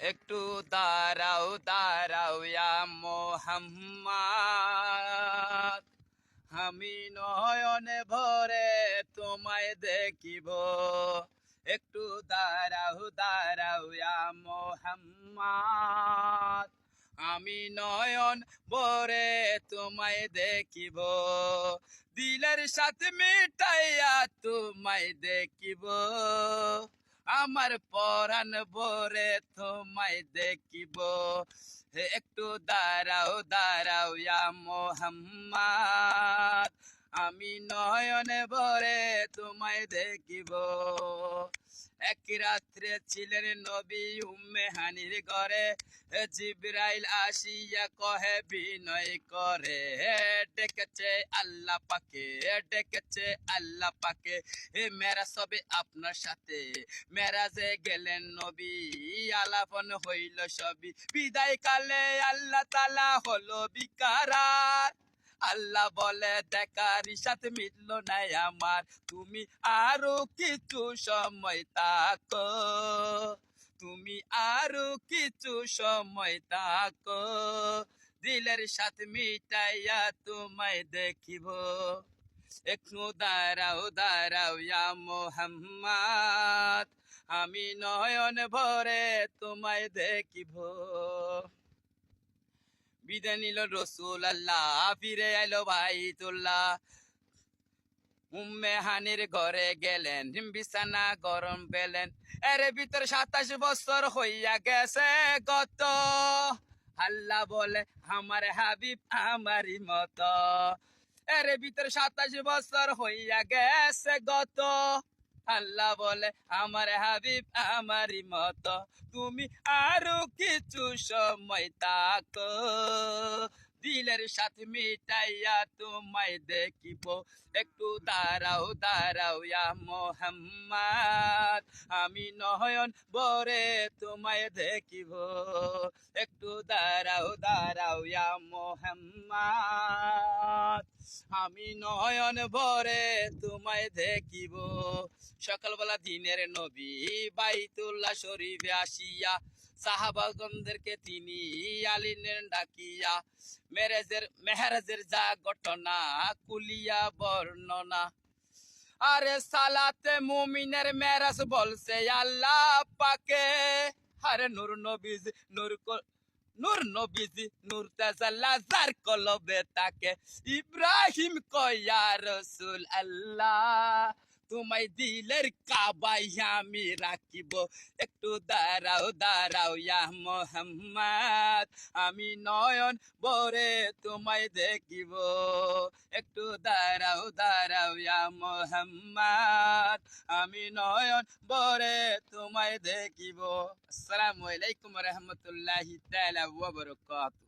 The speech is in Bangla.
একটু দাঁড়াও দাঁড়াও ইয়া মোহাম্মদ, আমি নয়নে ভরে তোমায় দেখিব। একটু দাঁড়াও দাঁড়াও ইয়া মোহাম্মদ, আমি নয়ন ভরে তোমায় দেখিব। দিলের সাথে মিটাইয়া তোমায় দেখিব, আমার পরাণ ভরে তোমায় দেখিব। একটু দাঁড়াও দাঁড়াও ইয়া মোহাম্মদ, আমি নয়নে ভরে তোমায় দেখিব। এক রাত্রে ছিলেন নবী উম্মে হানির ঘরে, জিবরাইল আসিয়া কহে বিনয় করে, ডেকেছে আল্লাহ পাকে, ডেকেছে আল্লাহ পাকে। মেরাজ হবে আপনার সাথে, মেরাজে গেলেন নবী, আলাপন হইল সবই। বিদায় কালে আল্লাহ তাআলা হলো বিকারার, আল্লাহ বলে দেখার সাথে মিটলো না আমার, তুমি আরো কিছু সময় থাকো, তুমি আরো কিছু সময় থাকো, দিলের সাথে মিটাইয়া তোমায় দেখিব। একটু দাঁড়াও দাঁড়াও ইয়া মোহাম্মদ, আমি নয়ন ভরে তোমায় দেখিব। বিদায় নিল রসুল আল্লাহ, ফিরে এলো বাইতুল্লাহ। উম্মে হানির ঘরে গেলেন, বিছানা গরম পেলেন, এর ভিতর 27 বছর হইয়া গেছে গত। আল্লাহ বলে আমার হাবিব আমারই মতো, এর ভিতর 27 বছর হইয়া গেছে গত। আল্লাহ বলে আমার হাবিব আমারই মতো, তুমি আরো কিছু সময় থাকো, দিলের সাথে মিটাইয়া তোমায় দেখিব। একটু দাঁড়াও দাঁড়াও ইয়া মোহাম্মদ, আমি নয়ন ভরে তোমায় দেখিব। একটু দাঁড়াও দাঁড়াও ইয়া মোহাম্মদ, আমি নয়ন ভরে তোমায় দেখিব। সকালবেলা দিনের নবী বাইতুল্লাহ শরীফে আসিয়া, সাহাবাগণদেরকে তিনি আলিলেন ডাকিয়া, মেহেরাজের যা ঘটনা কুলিয়া বর্ণনা। আরে সালাতে মুমিনের মেরাজ বলছে আল্লাহ পাকে, আরে নূর নবীজি নূর নবীজি নূর তাজাল্লা যার কলবে তাকে, ইব্রাহিম কয়া রসুল আল্লাহ, তোমায় দিলের কাবাই আমি রাখিব। একটু দাঁড়াও দাঁড়াও ইয়া মোহাম্মদ, আমি নয়ন ভরে তোমায় দেখিব। একটু দাঁড়াও দাঁড়াও ইয়া মোহাম্মদ, আমি নয়ন ভরে তোমায় দেখিব। আসসালামু আলাইকুম ওয়া রাহমাতুল্লাহি তাআলা ওয়া বারাকাতুহু।